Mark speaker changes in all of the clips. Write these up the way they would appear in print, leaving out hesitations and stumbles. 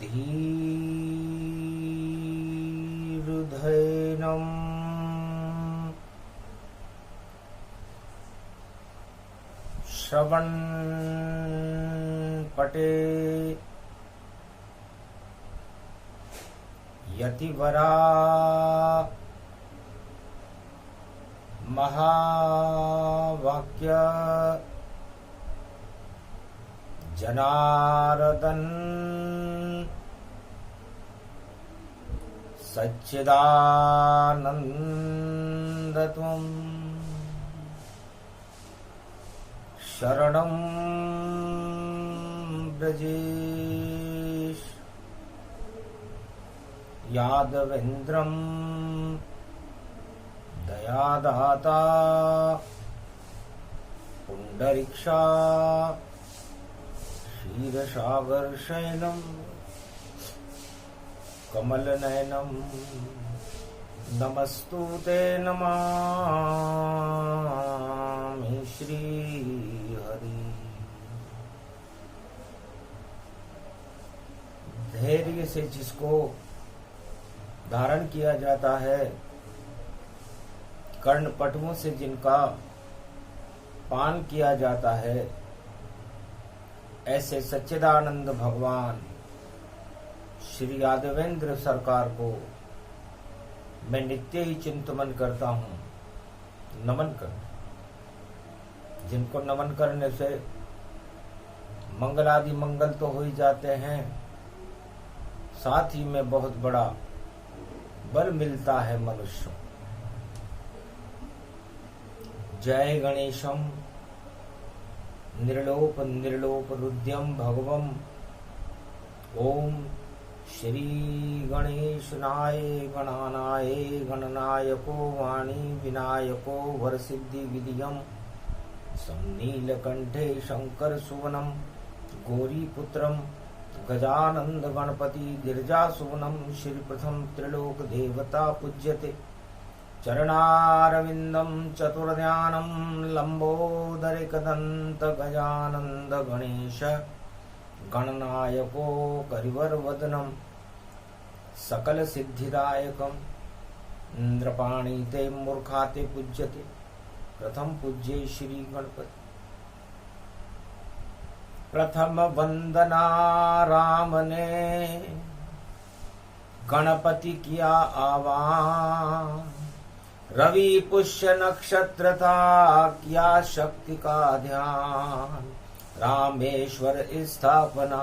Speaker 1: धीरुधैनं श्रवणपटे यतिवरा महावाक्य जनार्दन सच्चिदानंद त्वं शरणं ब्रजेश यादवेन्द्रं दयादाता पुंडरीक्षा क्षीरसागरशयनं कमलनयनं नमस्तुते नमामि श्रीहरि। धैर्य से जिसको धारण किया जाता है, कर्णपटुओं से जिनका पान किया जाता है, ऐसे सच्चिदानंद भगवान श्री यादवेंद्र सरकार को मैं नित्य ही चिंतन करता हूँ, नमन कर। जिनको नमन करने से मंगलादि मंगल तो हो ही जाते हैं, साथ ही में बहुत बड़ा बल मिलता है मनुष्य। जय गणेशम निर्लोप निर्लोप रुद्यम भगवम। ओम श्री गणेशनाय गणानाय गणनायको वाणी विनायको वरसिद्धि विधियम संनीलकंठे शंकर सुवनम गौरीपुत्रम गजानंद गणपति गिरिजा सुवनम। श्री प्रथम त्रिलोक देवता पूज्यते चरणारविंदम चतुर्ध्यानम लंबोदरिकदंत गजानंद गणेश गणनायको करिवरवदनम सकल सिद्धिदायकम इंद्रपाणीते मूर्खाते पूज्यते प्रथम पूज्ये श्री गणपति। प्रथम वंदना राम ने गणपति किया आह्वान, रवि पुष्य नक्षत्र था किया शक्ति का ध्यान। रामेश्वर स्थापना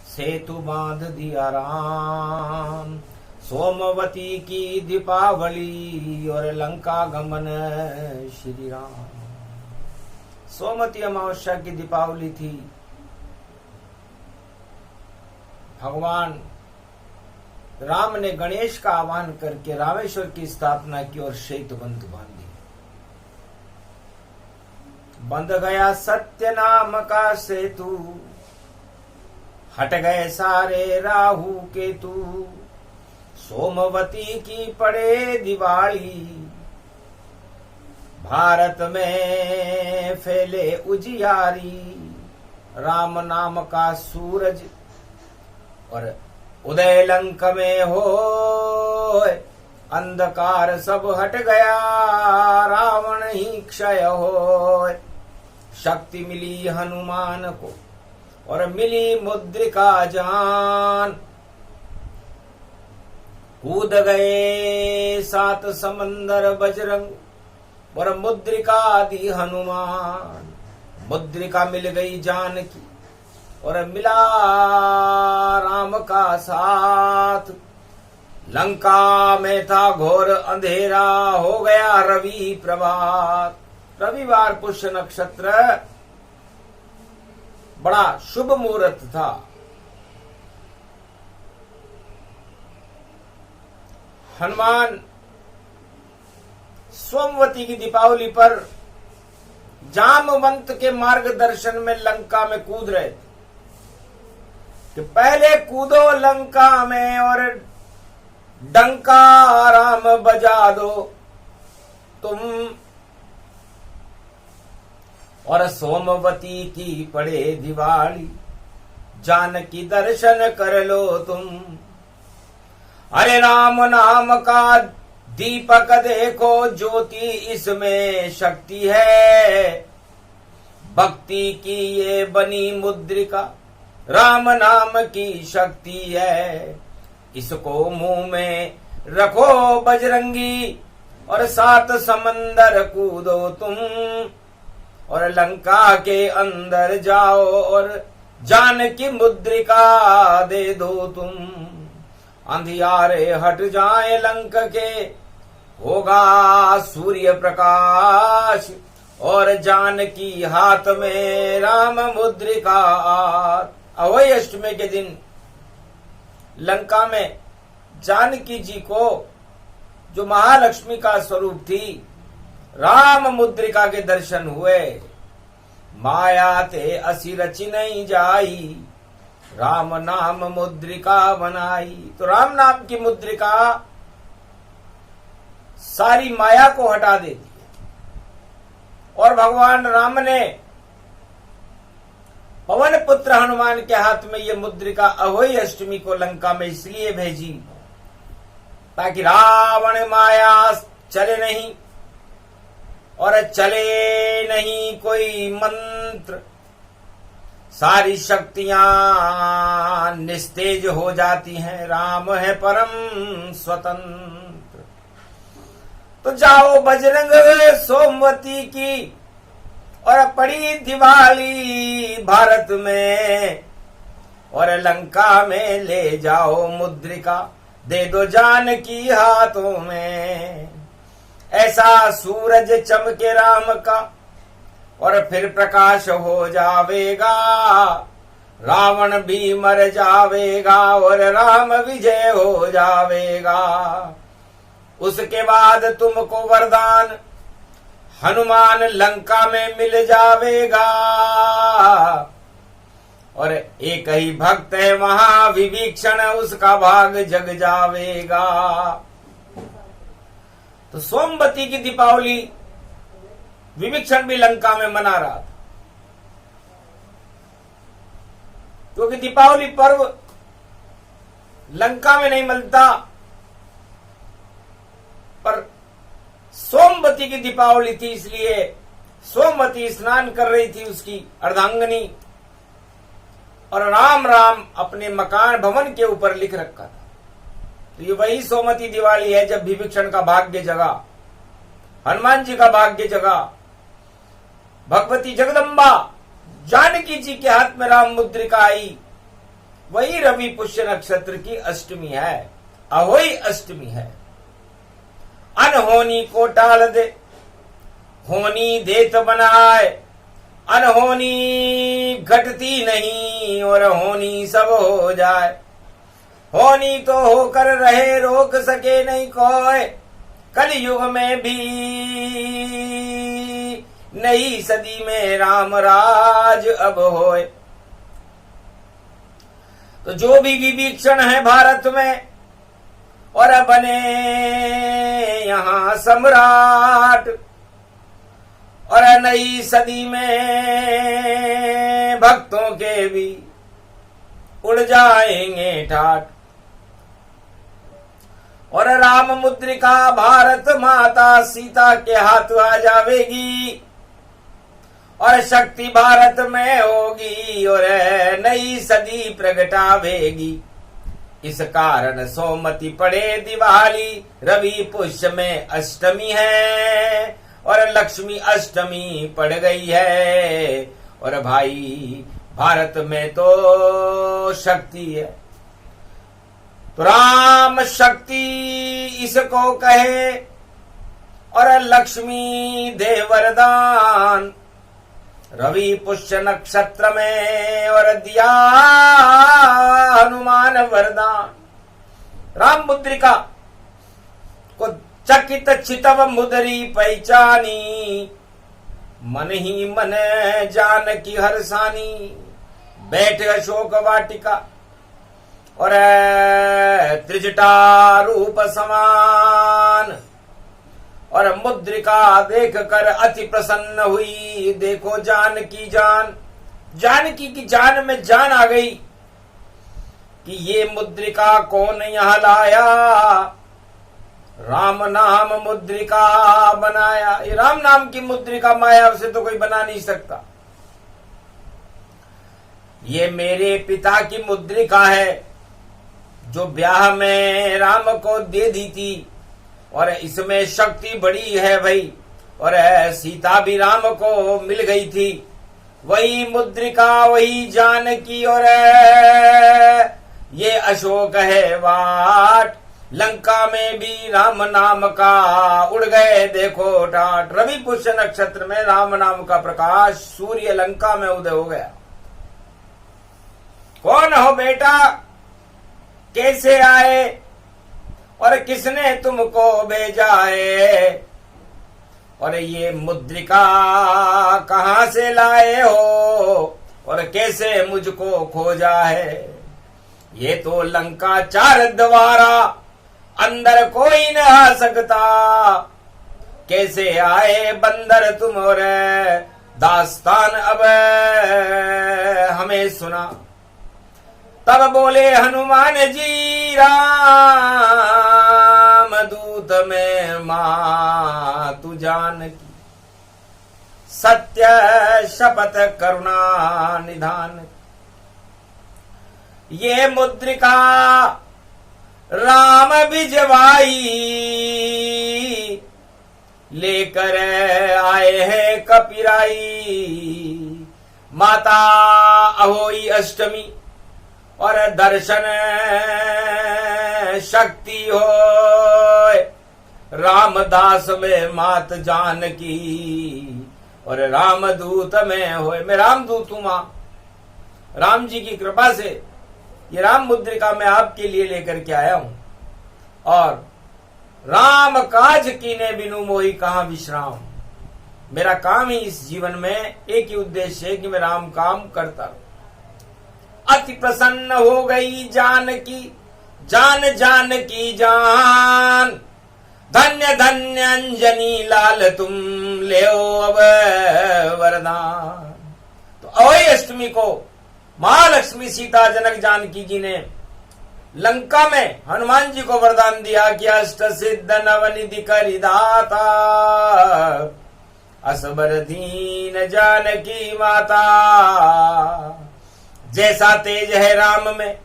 Speaker 1: सेतु बांध दिया राम, सोमवती की दीपावली और लंका गमन श्री राम। सोमवती अमावस्या की दीपावली थी। भगवान राम ने गणेश का आह्वान करके रामेश्वर की स्थापना की और सेतु बंध बांधी। बंध गया सत्य नाम का सेतु, हट गए सारे राहु केतु। सोमवती की पड़े दिवाली, भारत में फैले उजियारी। राम नाम का सूरज और उदय लंक में हो, अंधकार सब हट गया रावण ही क्षय हो। शक्ति मिली हनुमान को और मिली मुद्रिका जान, कूद गए 7 समंदर बजरंग और मुद्रिका दी हनुमान। मुद्रिका मिल गई जानकी और मिला राम का साथ। लंका में था घोर अंधेरा, हो गया रवि प्रभात। रविवार पुष्य नक्षत्र बड़ा शुभ मुहूर्त था। हनुमान सोमवती की दीपावली पर जामवंत के मार्गदर्शन में लंका में कूद रहे थे कि पहले कूदो लंका में और डंका राम बजा दो तुम। और सोमवती की पड़े दिवाली, जानकी दर्शन कर लो तुम। अरे राम नाम का दीपक देखो, ज्योति इसमें शक्ति है। भक्ति की ये बनी मुद्रिका, राम नाम की शक्ति है। इसको मुंह में रखो बजरंगी, और सात समंदर कूदो तुम। और लंका के अंदर जाओ, और जानकी मुद्रिका दे दो तुम। अंधियारे हट जाए लंक के, होगा सूर्य प्रकाश। और जानकी हाथ में राम मुद्रिका। अहोई अष्टमी के दिन लंका में जानकी जी को, जो महालक्ष्मी का स्वरूप थी, राम मुद्रिका के दर्शन हुए। माया ते असी रची नहीं जाई, राम नाम मुद्रिका बनाई। तो राम नाम की मुद्रिका सारी माया को हटा देती है। और भगवान राम ने पवन पुत्र हनुमान के हाथ में ये मुद्रिका अहोई अष्टमी को लंका में इसलिए भेजी, ताकि रावण माया चले नहीं, और चले नहीं कोई मंत्र। सारी शक्तियां निस्तेज हो जाती हैं, राम है परम स्वतंत्र। तो जाओ बजरंग सोमवती की, और पड़ी दिवाली भारत में। और लंका में ले जाओ मुद्रिका, दे दो जानकी हाथों में। ऐसा सूरज चमके राम का, और फिर प्रकाश हो जावेगा। रावण भी मर जावेगा, और राम विजय हो जावेगा। उसके बाद तुमको वरदान हनुमान लंका में मिल जावेगा। और एक ही भक्त है वहां विभीषण, उसका भाग जग जावेगा। तो सोमवती की दीपावली विभीषण भी लंका में मना रहा था, क्योंकि दीपावली पर्व लंका में नहीं मिलता, पर सोमवती की दीपावली थी, इसलिए सोमवती स्नान कर रही थी उसकी अर्धांगिनी, और राम राम अपने मकान भवन के ऊपर लिख रखा था। तो ये वही सोमवती दिवाली है जब विभीषण का भाग्य जगा, हनुमान जी का भाग्य जगा। भगवती जगदम्बा जानकी जी के हाथ में राम मुद्रिका आई। वही रवि पुष्य नक्षत्र की अष्टमी है, अहोई अष्टमी है। अनहोनी को टाल दे, होनी देत बनाए। अनहोनी घटती नहीं, और होनी सब हो जाए। होनी तो होकर रहे, रोक सके नहीं कोई। कलयुग में भी नई सदी में राम राज अब होए। तो जो भी विभीषण है भारत में, और बने यहाँ सम्राट। और नई सदी में भक्तों के भी उड़ जाएंगे ठाट। और राम मुद्रिका भारत माता सीता के हाथ आ जावेगी, और शक्ति भारत में होगी, और नई सदी प्रगटावेगी। इस कारण सोमवती पड़े दिवाली, रवि पुष्य में अष्टमी है, और लक्ष्मी अष्टमी पड़ गई है। और भाई भारत में तो शक्ति है, तो राम शक्ति इसको कहे, और लक्ष्मी दे वरदान। रवि पुष्य नक्षत्र में और दिया हनुमान वरदान। राम मुद्रिका को चकित चितव मुदरी पहचानी, मन ही मन जान की हर्षानी। बैठ अशोक वाटिका और त्रिजटा रूप समान, और मुद्रिका देख कर अति प्रसन्न हुई। देखो जानकी जान, जानकी की जान में जान आ गई। कि ये मुद्रिका कौन यहाँ लाया, राम नाम मुद्रिका बनाया। ये राम नाम की मुद्रिका माया से तो कोई बना नहीं सकता। ये मेरे पिता की मुद्रिका है जो ब्याह में राम को दे दी थी, और इसमें शक्ति बड़ी है भाई, और सीता भी राम को मिल गई थी। वही मुद्रिका वही जानकी, और ये अशोक है वाट, लंका में भी राम नाम का उड़ गए देखो टाट। रवि पुष्य नक्षत्र में राम नाम का प्रकाश, सूर्य लंका में उदय हो गया। कौन हो बेटा, कैसे आए, और किसने तुमको भेजा है, और ये मुद्रिका कहां से लाए हो, और कैसे मुझको खोजा है। ये तो लंका चार द्वारा, अंदर कोई न आ सकता, कैसे आए बंदर तुम, और दास्तान अब हमें सुना। तब बोले हनुमान जी, राम दूत में मां तू जानकी, सत्य शपथ करुणा निधान। ये मुद्रिका राम भिजवाई, लेकर आए हैं कपिराई। माता अहोई अष्टमी, और दर्शन शक्ति हो, रामदास में मात जानकी, और रामदूत में होए। मैं रामदूत हूं मां, राम जी की कृपा से ये राम मुद्रिका मैं आपके लिए लेकर के आया हूं। और राम काज कीने बिनु मोहि कहां विश्राम। मेरा काम ही इस जीवन में एक ही उद्देश्य है कि मैं राम काम करता रहूं। अति प्रसन्न हो गई जानकी, जान जानकी जान, धन्य धन्य अंजनी लाल तुम ले अब वरदान। तो अहोई अष्टमी को महालक्ष्मी सीता जनक जानकी जी ने लंका में हनुमान जी को वरदान दिया कि अष्ट सिद्ध नवनिधि करिदाता, असबर दीन जानकी माता। जैसा तेज है राम में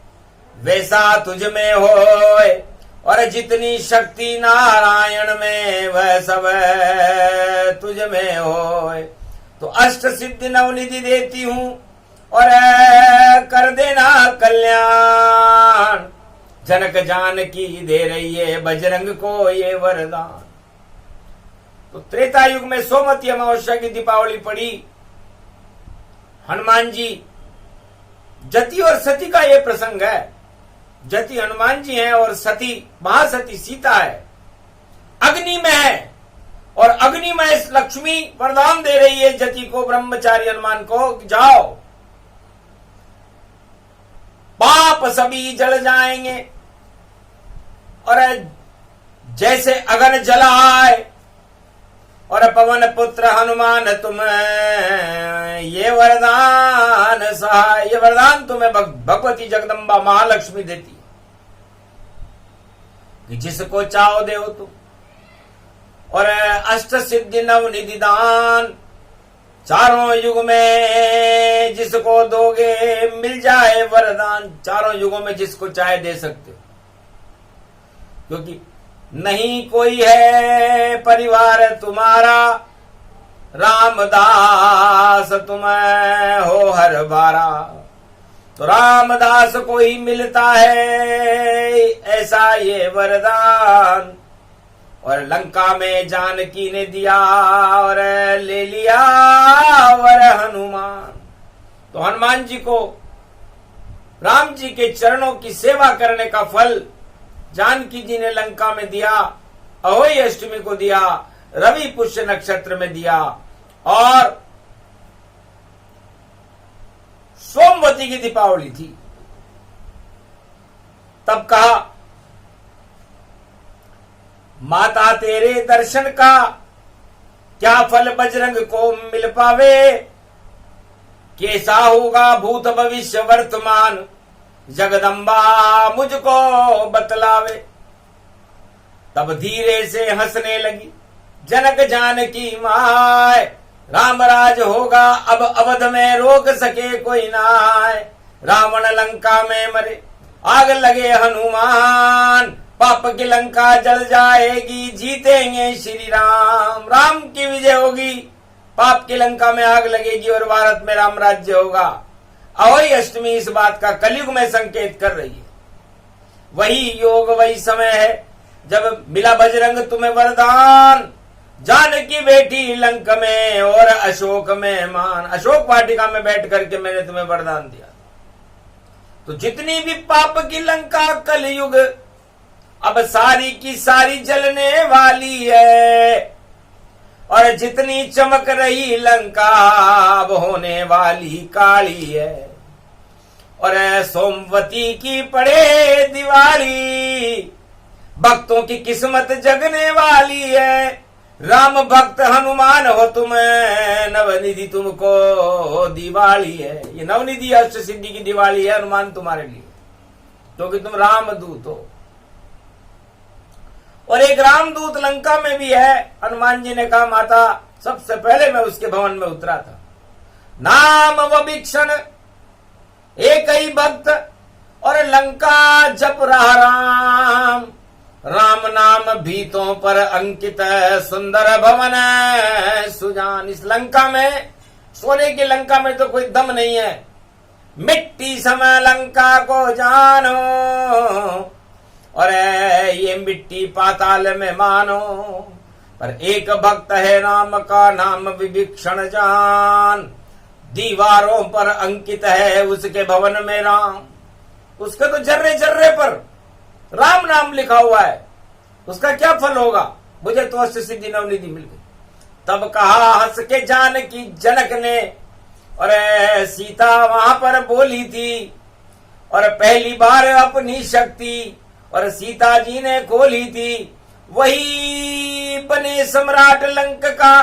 Speaker 1: वैसा तुझ में होए, और जितनी शक्ति नारायण में वह सब तुझ में होए। तो अष्ट सिद्धि नवनिधि देती हूं, और कर देना कल्याण। जनक जानकी दे रही है बजरंग को ये वरदान। तो त्रेता युग में सोमवती अमावस्या की दीपावली पड़ी। हनुमान जी, जति और सती का ये प्रसंग है। जति हनुमान जी हैं और सती महासती सीता है, अग्नि में है। और अग्नि में लक्ष्मी वरदान दे रही है जति को, ब्रह्मचारी हनुमान को, जाओ पाप सभी जल जाएंगे। और जैसे अग्नि जलाए, और पवन पुत्र हनुमान तुम ये वरदान सहाय। ये वरदान तुम्हें भगवती जगदम्बा महालक्ष्मी देती कि जिसको चाहो देव तुम। और अष्ट सिद्धि नवनिधि दान, चारों युग में जिसको दोगे मिल जाए वरदान। चारों युगों में जिसको चाहे दे सकते हो, क्योंकि नहीं कोई है परिवार तुम्हारा, रामदास तुम हो हर बारा। तो रामदास को ही मिलता है ऐसा ये वरदान। और लंका में जानकी ने दिया और ले लिया वर हनुमान। तो हनुमान जी को राम जी के चरणों की सेवा करने का फल जानकी जी ने लंका में दिया, अहोई अष्टमी को दिया, रवि पुष्य नक्षत्र में दिया। और सोमवती की दीपावली थी, तब कहा माता तेरे दर्शन का क्या फल बजरंग को मिल पावे। कैसा होगा भूत भविष्य वर्तमान, जगदम्बा मुझको बतलावे। तब धीरे से हंसने लगी जनक जानकी माय। राम राज होगा अब अवध में, रोक सके कोई नाय। रावण लंका में मरे, आग लगे हनुमान। पाप की लंका जल जाएगी, जीतेंगे श्री राम। राम की विजय होगी, पाप की लंका में आग लगेगी और भारत में राम राज्य होगा। अहोई अष्टमी इस बात का कलयुग में संकेत कर रही है। वही योग वही समय है जब मिला बजरंग तुम्हें वरदान। जानकी बेटी लंक में और अशोक में मान। अशोक वाटिका में बैठ करके मैंने तुम्हें वरदान दिया। तो जितनी भी पाप की लंका कलयुग अब सारी की सारी जलने वाली है, और जितनी चमक रही लंका अब होने वाली काली है। और सोमवती की पड़े दिवाली, भक्तों की किस्मत जगने वाली है। राम भक्त हनुमान हो तुम, नवनिधि तुमको दिवाली है। ये नवनिधि अष्ट सिद्धि की दिवाली है हनुमान तुम्हारे लिए, क्योंकि तुम रामदूत हो। और एक रामदूत लंका में भी है। हनुमान जी ने कहा माता सबसे पहले मैं उसके भवन में उतरा था। नाम वभिक्षण एक ही भक्त, और लंका जप रहा राम। राम नाम भीतों पर अंकित सुंदर भवन सुजान। इस लंका में, सोने की लंका में तो कोई दम नहीं है। मिट्टी समय लंका को जानो, और ये मिट्टी पाताल में मानो। पर एक भक्त है राम का नाम विभीषण जान। दीवारों पर अंकित है उसके भवन में राम। उसके तो जर्रे जर्रे पर राम नाम लिखा हुआ है। उसका क्या फल होगा? मुझे तो अष्ट सिद्धि नवनिधि मिल गई। तब कहा हंस के जानकी जनक ने, और सीता वहां पर बोली थी, और पहली बार अपनी शक्ति और सीता जी ने खोली थी। वही बने सम्राट लंक का,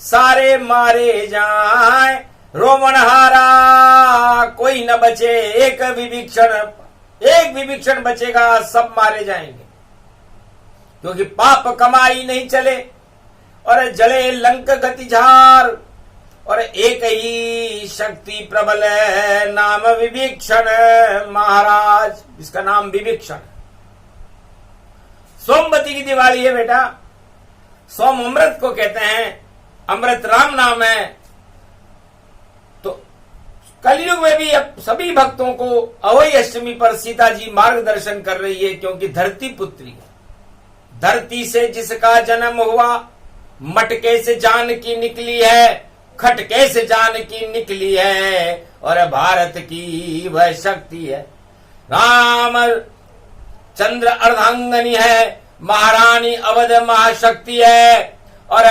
Speaker 1: सारे मारे जाए रोमन हारा कोई न बचे। एक विभीषण बचेगा, सब मारे जाएंगे। क्योंकि पाप कमाई नहीं चले, और जले लंक गति झार। और एक ही शक्ति प्रबल है, नाम विभीषण महाराज। इसका नाम विभीषण। सोमवती की दिवाली है बेटा। सोम अमृत को कहते हैं, अमृत राम नाम है। तो कलयुग में भी अब सभी भक्तों को अहोई अष्टमी पर सीता जी मार्गदर्शन कर रही है, क्योंकि धरती पुत्री है। धरती से जिसका जन्म हुआ, मटके से जानकी निकली है, खटके से जानकी निकली है, और भारत की वह शक्ति है। राम चंद्र अर्धांगनी है, महारानी अवध महाशक्ति है। और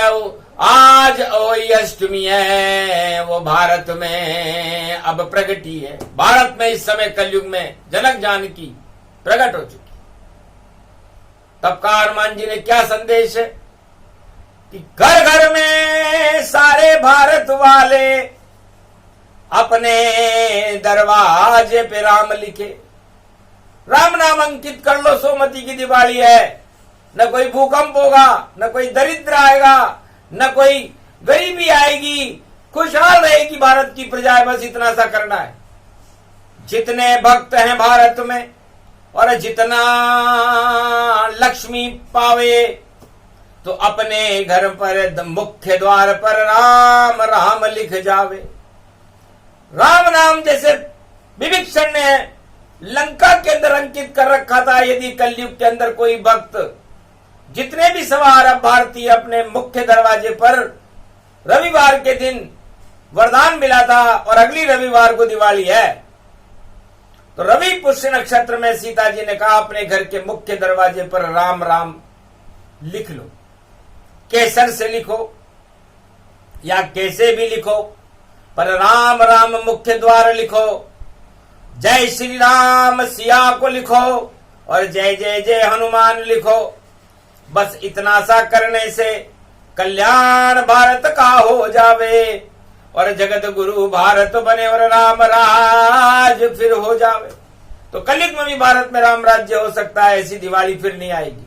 Speaker 1: आज अहोई अष्टमी है, वो भारत में अब प्रगटी है। भारत में इस समय कलयुग में जनक जानकी प्रकट हो चुकी। तब का हनुमान जी ने क्या संदेश है कि घर घर में सारे भारत वाले अपने दरवाजे पे राम लिखे। राम नाम अंकित कर लो। सोमवती की दिवाली है। न कोई भूकंप होगा, न कोई दरिद्र आएगा, न कोई गरीबी आएगी। खुशहाल रहेगी भारत की प्रजा। बस इतना सा करना है। जितने भक्त हैं भारत में, और जितना लक्ष्मी पावे, तो अपने घर पर मुख्य द्वार पर राम राम लिख जावे। राम नाम जैसे विभीषण ने लंका के अंदर अंकित कर रखा था। यदि कलयुग के अंदर कोई भक्त, जितने भी सवार अब भारतीय अपने मुख्य दरवाजे पर रविवार के दिन वरदान मिला था, और अगली रविवार को दिवाली है, तो रवि पुष्य नक्षत्र में सीता जी ने कहा अपने घर के मुख्य दरवाजे पर राम राम लिख लो। केसर से लिखो या कैसे भी लिखो, पर राम राम मुख्य द्वार लिखो। जय श्री राम सिया को लिखो, और जय जय जय हनुमान लिखो। बस इतना सा करने से कल्याण भारत का हो जावे, और जगत गुरु भारत बने, और राम राज फिर हो जावे। तो कलयुग में भी भारत में राम राज्य हो सकता है, ऐसी दिवाली फिर नहीं आएगी।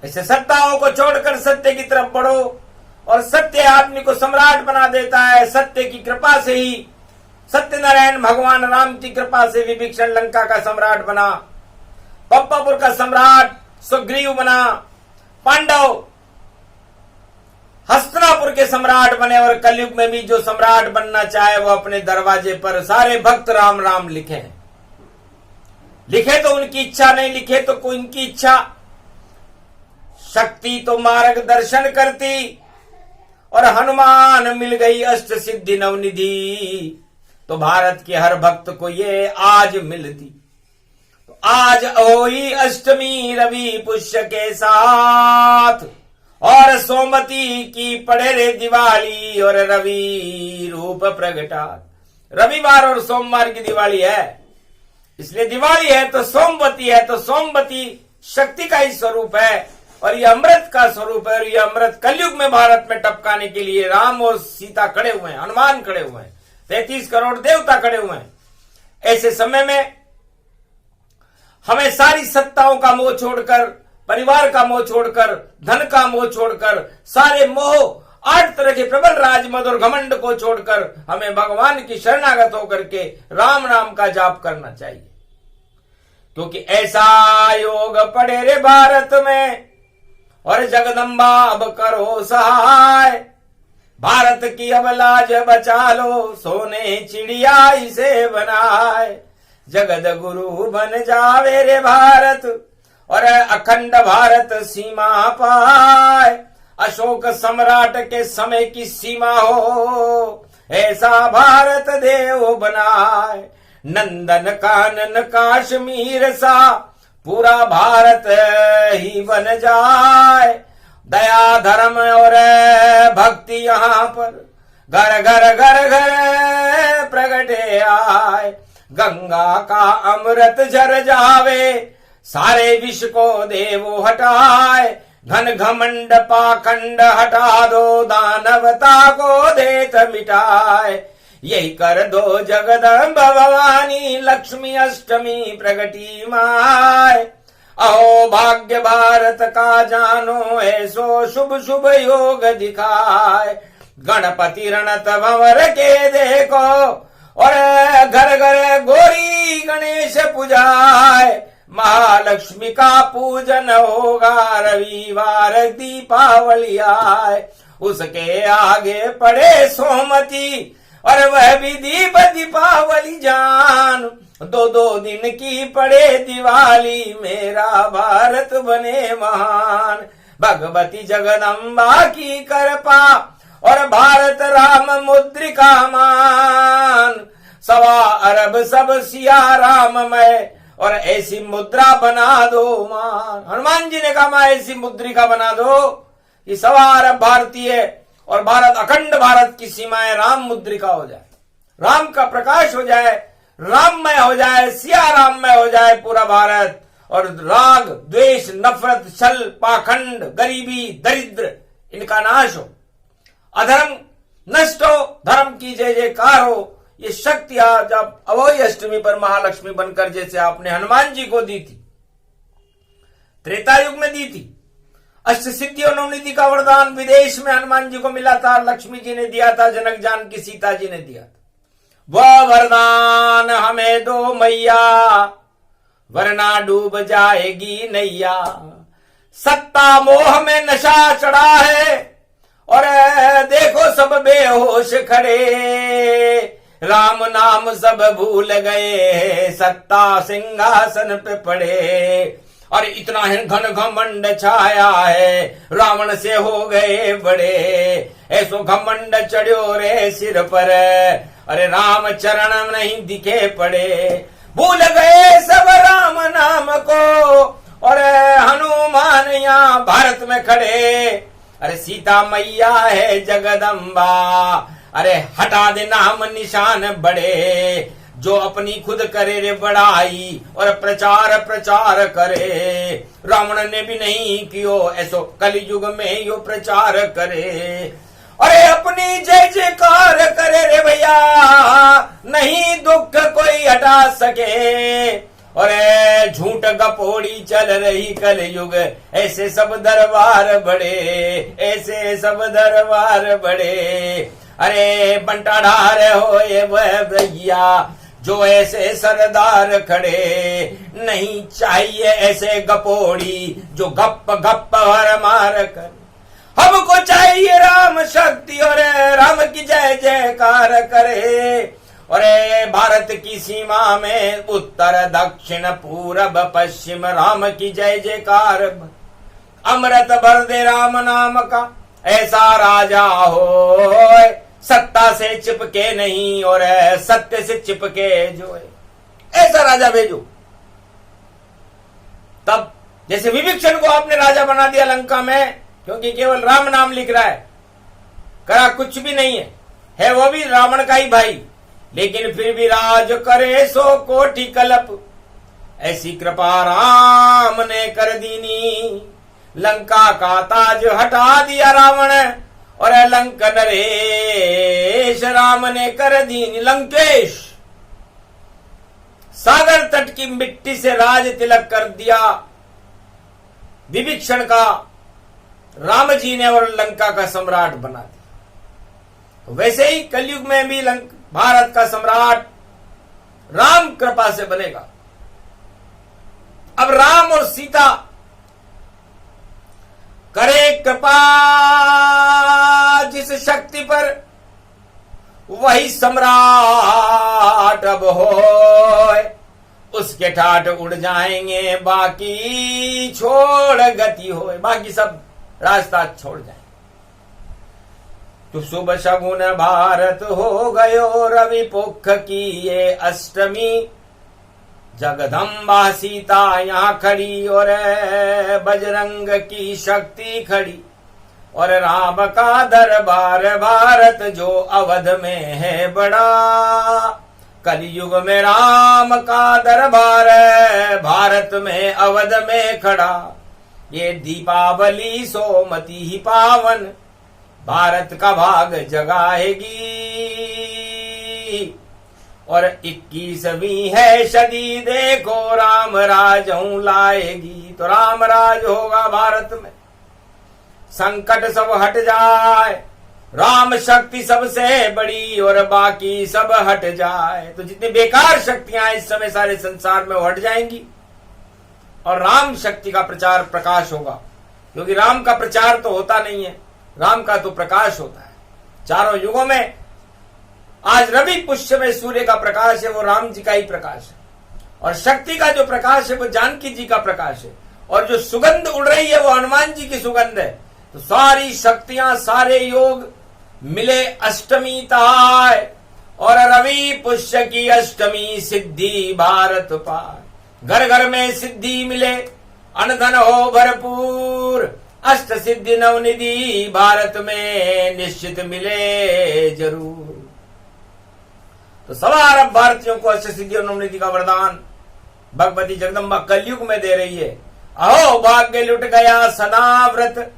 Speaker 1: ऐसे सत्ताओं को छोड़कर सत्य की तरफ बढ़ो, और सत्य आदमी को सम्राट बना देता है। सत्य की कृपा से ही, सत्यनारायण भगवान राम की कृपा से विभीषण लंका का सम्राट बना, पप्पापुर का सम्राट सुग्रीव बना, पांडव हस्तिनापुर के सम्राट बने, और कलयुग में भी जो सम्राट बनना चाहे वो अपने दरवाजे पर सारे भक्त राम राम लिखे। लिखे तो उनकी इच्छा, नहीं लिखे तो कोई उनकी इच्छा। शक्ति तो मार्गदर्शन करती, और हनुमान मिल गई अष्ट सिद्धि नवनिधि। तो भारत के हर भक्त को ये आज मिलती। तो आज होई अष्टमी रवि पुष्य के साथ, और सोमवती की पड़े रे दिवाली, और रवि रूप प्रगटा। रविवार और सोमवार की दिवाली है, इसलिए दिवाली है तो सोमवती है। तो सोमवती शक्ति का ही स्वरूप है, और ये अमृत का स्वरूप है। और ये अमृत कलयुग में भारत में टपकाने के लिए राम और सीता खड़े हुए हैं, हनुमान खड़े हुए हैं, 33 करोड़ देवता खड़े हुए हैं। ऐसे समय में हमें सारी सत्ताओं का मोह छोड़कर, परिवार का मोह छोड़कर, धन का मोह छोड़कर, सारे मोह, 8 तरह के प्रबल राजमद और घमंड को छोड़कर हमें भगवान की शरणागत होकर के राम नाम का जाप करना चाहिए। क्योंकि ऐसा योग पड़े रे भारत में, और जगदम्बा अब करो सहाय। भारत की अब लाज बचा लो, सोने चिड़िया इसे बनाए। जगद गुरु बन जावे रे भारत, और अखंड भारत सीमा पाए। अशोक सम्राट के समय की सीमा हो, ऐसा भारत देव बनाए। नंदन कानन काश्मीर सा, पूरा भारत ही बन जाए। दया धर्म और भक्ति यहाँ पर घर घर घर घर प्रगटे आए। गंगा का अमृत झर जावे, सारे विश्व को देवो हटाए। घन घमंड पाखंड हटा दो, दानवता को देत मिटाए। यही कर दो जगदम्ब भवानी, लक्ष्मी अष्टमी प्रगटी माय। अहो भाग्य भारत का जानो, ऐसो शुभ शुभ योग दिखाए। गणपति रणत भंवर के देखो, और घर घर गौरी गणेश पूजाए। महालक्ष्मी का पूजन होगा, रविवार दीपावली आए। उसके आगे पड़े सोमवती, और वह भी दीप दीपावली जान। 2 दिन की पड़े दिवाली, मेरा भारत बने महान। भगवती जगदम्बा की कृपा, और भारत राम मुद्रिका मान। 1.25 अरब सब सिया राममय, और ऐसी मुद्रा बना दो मान। हनुमान जी ने कहा मां ऐसी मुद्रिका बना दो कि 1.25 अरब भारतीय और भारत, अखंड भारत की सीमाएं राम मुद्रिका हो जाए, राम का प्रकाश हो जाए, राममय हो जाए, सिया राममय हो जाए पूरा भारत। और राग द्वेष नफरत छल पाखंड गरीबी दरिद्र इनका नाश हो, अधर्म नष्ट हो, धर्म की जय जयकार हो। ये शक्ति आज आप अवोई अष्टमी पर महालक्ष्मी बनकर, जैसे आपने हनुमान जी को दी थी, त्रेता युग में दी थी। अष्ट सिद्धि और नवनिधि का वरदान विदेश में हनुमान जी को मिला था, लक्ष्मी जी ने दिया था, जनक जानकी सीता जी ने दिया था। वह वरदान हमें दो मैया, वरना डूब जाएगी नैया। सत्ता मोह में नशा चढ़ा है, और देखो सब बेहोश खड़े। राम नाम सब भूल गए, सत्ता सिंहासन पे पड़े। और इतना ही घन घमंड छाया है, रावण से हो गए बड़े। ऐसो घमंड चढ़ो रे सिर पर, अरे राम चरण नहीं दिखे पड़े। भूल गए सब राम नाम को, और हनुमान यहाँ भारत में खड़े। अरे सीता मैया है जगदम्बा, अरे हटा दे नाम निशान बड़े। जो अपनी खुद करे रे बड़ाई, और प्रचार प्रचार करे। रावण ने भी नहीं कियो ऐसो, कलयुग में यो प्रचार करे। अरे अपनी जय जयकार करे रे भैया, नहीं दुख कोई हटा सके। और झूठ गपोड़ी चल रही कल युग, ऐसे सब दरबार बड़े, ऐसे सब दरबार बड़े। अरे बंटा ढार होए वह भैया, जो ऐसे सरदार खड़े, नहीं चाहिए ऐसे गपोड़ी, जो गप गप हर मार कर। हमको चाहिए राम शक्ति, और राम की जय जयकार करे। और भारत की सीमा में उत्तर दक्षिण पूरब पश्चिम, राम की जय जयकार। अमृत भर दे राम नाम का, ऐसा राजा हो, सत्ता से चिपके नहीं और सत्य से चिपके जो है, ऐसा राजा भेजो। तब जैसे विभीषण को आपने राजा बना दिया लंका में, क्योंकि केवल राम नाम लिख रहा है, करा कुछ भी नहीं है वो भी रावण का ही भाई, लेकिन फिर भी राज करे सो कोटि कल्प। ऐसी कृपा राम ने कर दीनी, लंका का ताज हटा दिया रावण, और लंक नरेश राम ने कर दीनी लंकेश। सागर तट की मिट्टी से राज तिलक कर दिया विभीषण का राम जी ने, और लंका का सम्राट बना दिया। वैसे ही कलयुग में भी भारत का सम्राट राम कृपा से बनेगा। अब राम और सीता करे कृपा जिस शक्ति पर, वही सम्राट अब होए। उसके ठाट उड़ जाएंगे, बाकी छोड़ गति होए, बाकी सब रास्ता छोड़ जाए। तो शुभ शगुन भारत हो गयो, रवि पुख की ये अष्टमी। जगदम्बा सीता यहाँ खड़ी, और बजरंग की शक्ति खड़ी, और राम का दरबार भारत जो अवध में है बड़ा। कलयुग में राम का दरबार भारत में अवध में खड़ा। ये दीपावली सोमती ही पावन, भारत का भाग जगाएगी। और 21वीं है सदी, देखो राम राज लाएगी। तो राम राज होगा भारत में, संकट सब हट जाए, राम शक्ति सबसे बड़ी, और बाकी सब हट जाए। तो जितनी बेकार शक्तियां इस समय सारे संसार में हट जाएंगी, और राम शक्ति का प्रचार प्रकाश होगा। क्योंकि राम का प्रचार तो होता नहीं है, राम का तो प्रकाश होता है। चारों युगों में आज रवि पुष्य में सूर्य का प्रकाश है, वो राम जी का ही प्रकाश है। और शक्ति का जो प्रकाश है वो जानकी जी का प्रकाश है। और जो सुगंध उड़ रही है वो हनुमान जी की सुगंध है। तो सारी शक्तियां, सारे योग मिले अष्टमी ताय, और रवि पुष्य की अष्टमी सिद्धि भारत पाए। घर घर में सिद्धि मिले, अनधन हो भरपूर, अष्ट सिद्धि नवनिधि भारत में निश्चित मिले जरूर। तो सवा अरब भारतीयों को अष्ट सिद्धि और नवनिधि का वरदान भगवती जगदम्बा कलयुग में दे रही है। अहो भाग्य लुट गया सनाव्रत,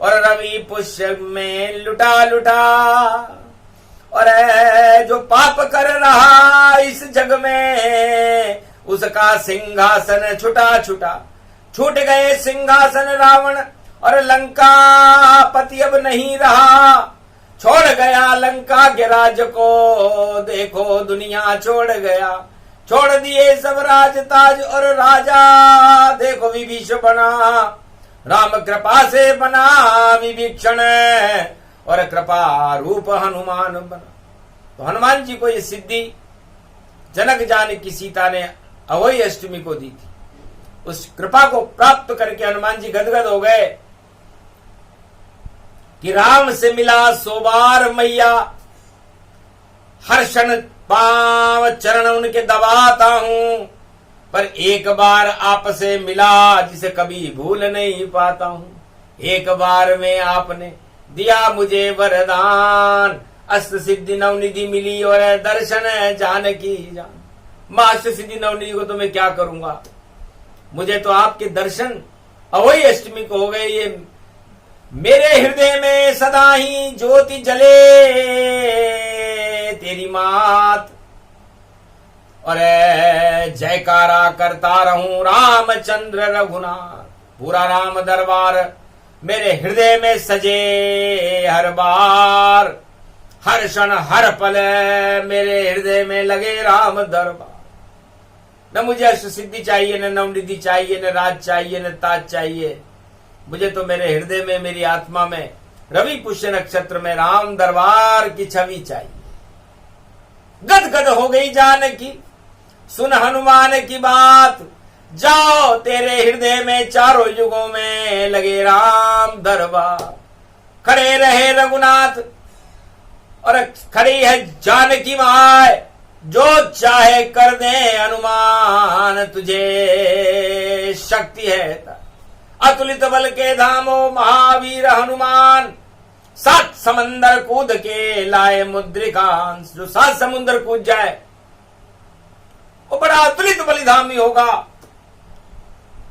Speaker 1: और रवि पुष्य में लुटा लुटा। और जो पाप कर रहा इस जग में, उसका सिंहासन छुटा छुटा। छूट गए सिंहासन रावण, और लंका पति अब नहीं रहा। छोड़ गया लंका के राज को, देखो दुनिया छोड़ गया। छोड़ दिए सब राज ताज, और राजा देखो विभीषण बना। राम कृपा से बना विभीषण, और कृपा रूप हनुमान बना। तो हनुमान जी को ये सिद्धि जनक जानकी सीता ने अहोई अष्टमी को दी थी। उस कृपा को प्राप्त करके हनुमान जी गदगद हो गए कि राम से मिला सो बार मैया, हर्षण पांव चरण उनके दबाता हूं, पर एक बार आपसे मिला जिसे कभी भूल नहीं पाता हूं। एक बार में आपने दिया मुझे वरदान, अष्ट सिद्धि नवनिधि मिली और दर्शन जानकी जान। मां अष्ट सिद्धि नवनिधि को तो मैं क्या करूंगा, मुझे तो आपके दर्शन अहोई अष्टमी को हो गए। ये मेरे हृदय में सदा ही ज्योति जले तेरी मात, और जयकारा करता रहूं रामचंद्र रघुनाथ। पूरा राम दरबार मेरे हृदय में सजे हर बार, हर क्षण हर पल मेरे हृदय में लगे राम दरबार। न मुझे अष्ट सिद्धि चाहिए, न नवनिधि चाहिए, न राज चाहिए, न ताज चाहिए। मुझे तो मेरे हृदय में, मेरी आत्मा में, रवि पुष्य नक्षत्र में राम दरबार की छवि चाहिए। गद गद हो गई जानकी सुन हनुमान की बात, जाओ तेरे हृदय में चारों युगों में लगे राम दरबार। खड़े रहे रघुनाथ और खड़ी है जानकी माय, जो चाहे कर दे अनुमान, तुझे शक्ति है अतुलित बल के धामो महावीर हनुमान। 7 समंदर कूद के लाए मुद्रिकांश, जो 7 समुद्र कूद जाए वो बड़ा अतुलित बलिधामी होगा।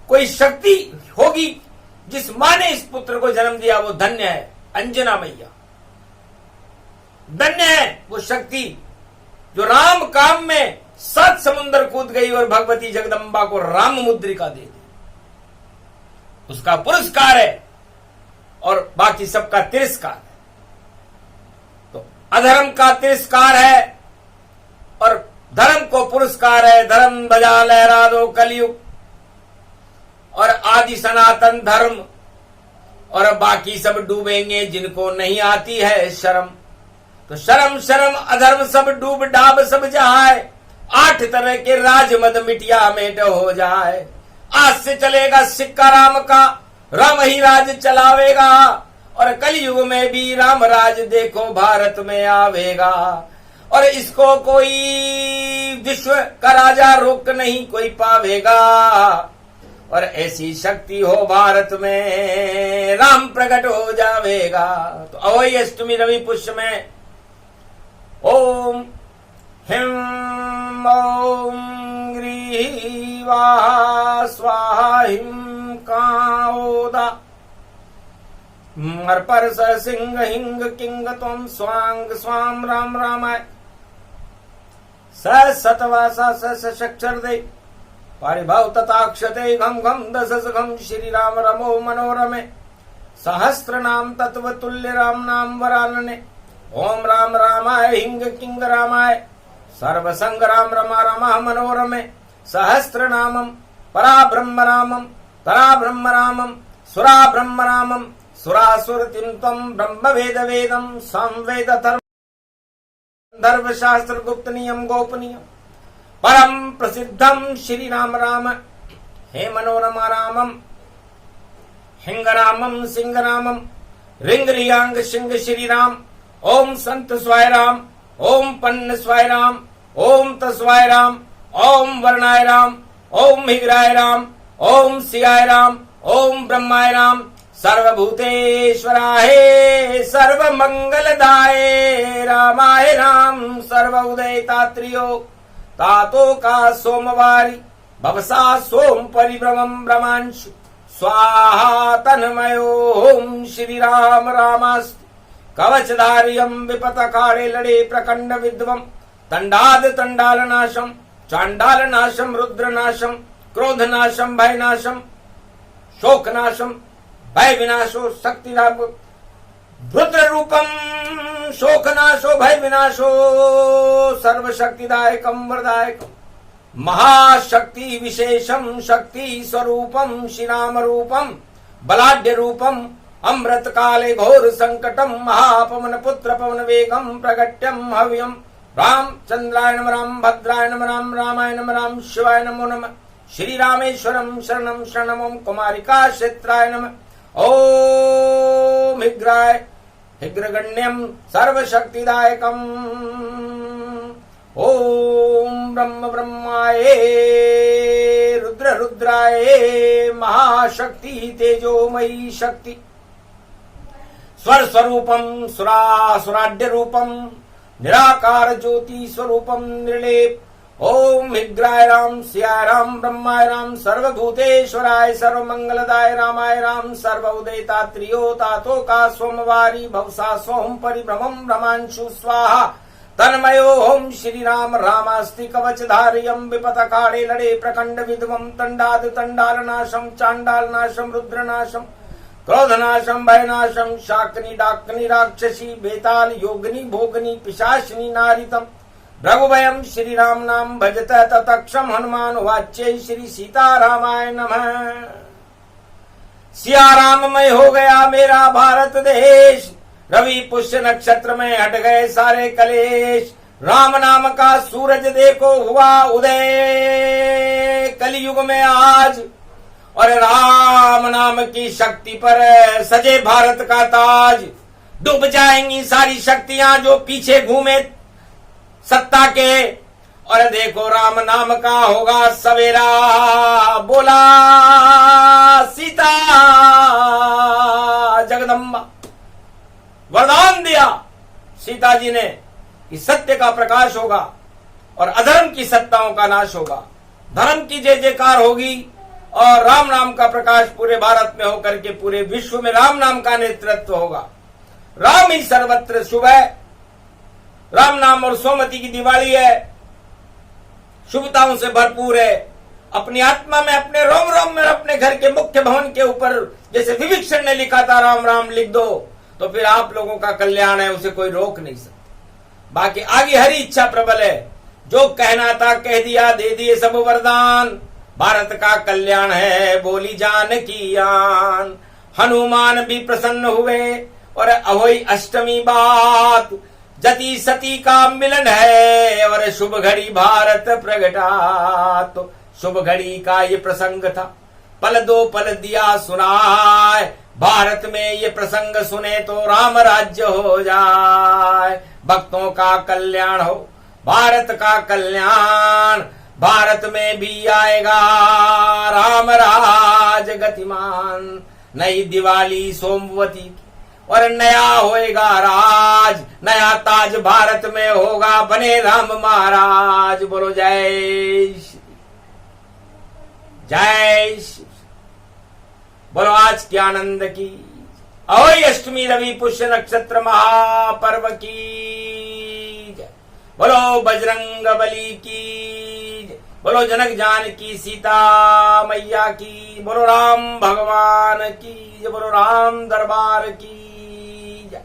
Speaker 1: कोई शक्ति होगी जिस माँ ने इस पुत्र को जन्म दिया वो धन्य है। अंजना मैया धन्य है वो शक्ति जो राम काम में 7 समुद्र कूद गई और भगवती जगदम्बा को राम मुद्रिका दे दी। उसका पुरस्कार है और बाकी सबका तिरस्कार है। तो अधर्म का तिरस्कार है और धर्म को पुरस्कार है। धर्म बजा लहरा दो कलयुग, और आदि सनातन धर्म, और बाकी सब डूबेंगे जिनको नहीं आती है शर्म। तो शर्म शर्म अधर्म सब डूब डाब सब जाए, 8 तरह के राज मद मिटिया मेट हो जाए। आज से चलेगा सिक्का राम का, राम ही राज चलावेगा, और कलयुग में भी राम राज देखो भारत में आवेगा। और इसको कोई विश्व का राजा रोक नहीं कोई पावेगा, और ऐसी शक्ति हो भारत में राम प्रकट हो जावेगा। तो अवई अष्टमी रवि पुष्य में ओम हिम ओम ग्रीवा स्वाहा हिम काओदा मर सिंह हिंग किंग तम स्वांग स्वाम राम रामाय सतवासा सक्षर दे पारिभाव तथाक्षते घम घम दशस घम श्री राम रमो मनोरमे सहस्त्र नाम तत्व तुल्य राम नाम वरानने ओम राम रामाय हिंग किंग रामाय सर्व संग राम रमा रमा मनोरमे सहस्त्र नामम परा ब्रह्म रामम तरा ब्रह्म रामम सुरा ब्रह्म रामम सुरासुर तिम ब्रह्म वेद वेदम संवेद धर्म शास्त्र गुप्त नियम गोपनीय परम प्रसिद्धम श्री राम राम हे मनोरमा रामम हिंग रामम सिंह रामम रिंग रियांग सिंह श्री राम ओम संत स्वाय राम ओम पन्न स्वाय राम ओम तस्वाय राम ओम वर्णाय राम ओम हिग्राय राम ओम सियाय राम ओम ब्रह्माय राम सर्वभूतेश्वराय सर्व मंगलदाय रामाय राम सर्व उदयतात्रियो तातो का सोमवारी भवसा सोम परिभ्रमम ब्रह्मांशु स्वाहा तन्मयो ओम श्री राम रामास्तु कवचधारियम विपत अखाड़े लड़े प्रकंड विद्वम तंडाद तंडाल नाशम चांडाल नाशम रुद्र नाशम क्रोध नाशम भय नाशम शोक नाशम भय विनाशो शक्ति लाभ रुद्र रूपम शोक नाशो भय विनाशो सर्व शक्तिदायकम वरदायकम महाशक्ति विशेषम शक्ति स्वरूपम श्री राम रूपम बलाढ्य रूपम अमृत काले घोर संकटम महापवन पुत्र पवन वेगम प्रगट्यम हव्यम राम चंद्राय नम राम भद्राय नम राम रामाय नम राम शिवाय नमो नमः श्री रामेश्वरम शरणम शरणम कुमारिका क्षेत्राय नमः ओम हिग्राय हिग्रगण्यम सर्वशक्तिदायकम ओम ब्रह्म ब्रह्माय रुद्र रुद्राय महाशक्ति तेजोमयी शक्ति स्वर स्वरूपम सुरा सुराढ्य रूपम निराकार ज्योति स्वरूपम निर्लेप ओम विग्राय राम सियाय राम ब्रह्माय राम सर्वभूतेश्वराय सर्वमंगलदाय रामाय राम सर्वउदयता त्रियोतातो का सोमवारी भवसा सोम परिभ्रमं भ्रमांशु स्वाहा तन्मयो ओम श्री राम रामास्ति कवचधारियं विपतकाड़े लड़े प्रखंड विद्वम तंडाद तंडालनाशम चांडालनाशम रुद्रनाशम क्रोधनाशम भयनाशम शाकनी डाकनी राक्षसी बेताल योगनी भोगनी पिशाचिनी नारितम रघुभयम श्री राम नाम भजत ततक्षम हनुमान वाच्य श्री सीतारामाय नमः। सिया राममय हो गया मेरा भारत देश, रवि पुष्य नक्षत्र में हट गए सारे कलेश। राम नाम का सूरज देखो हुआ उदय कलयुग में आज, और राम नाम की शक्ति पर सजे भारत का ताज। डूब जाएंगी सारी शक्तियां जो पीछे घूमे सत्ता के, और देखो राम नाम का होगा सवेरा। बोला सीता जगदम्बा, वरदान दिया सीता जी ने कि सत्य का प्रकाश होगा और अधर्म की सत्ताओं का नाश होगा, धर्म की जय जयकार होगी और राम नाम का प्रकाश पूरे भारत में होकर के पूरे विश्व में राम नाम का नेतृत्व होगा। राम ही सर्वत्र शुभ है। राम नाम और सोमवती की दिवाली है, शुभताओं से भरपूर है। अपनी आत्मा में, अपने रोम रोम में, अपने घर के मुख्य भवन के ऊपर जैसे विभीषण ने लिखा था राम राम लिख दो, तो फिर आप लोगों का कल्याण है, उसे कोई रोक नहीं सकता। बाकी आगे हरी इच्छा प्रबल है, जो कहना था कह दिया, दे दिए सब वरदान। भारत का कल्याण है बोली जानकी आन। हनुमान भी प्रसन्न हुए और अहोई अष्टमी बात, जति सती का मिलन है और शुभ घड़ी भारत प्रगटा। तो शुभ घड़ी का ये प्रसंग था, पल दो पल दिया सुनाए। भारत में ये प्रसंग सुने तो राम राज्य हो जाए। भक्तों का कल्याण हो, भारत का कल्याण, भारत में भी आएगा राम राज गतिमान। नई दिवाली सोमवती और नया होएगा राज, नया ताज भारत में होगा, बने राम महाराज। बोलो जय श्री, जय श्री। बोलो आज के आनंद की अहोई अष्टमी रवि पुष्य नक्षत्र महापर्व की जय। बोलो बजरंग बली की जय। बोलो जनक जानकी सीता मैया की। बोलो राम भगवान की जय। बोलो राम दरबार की जय।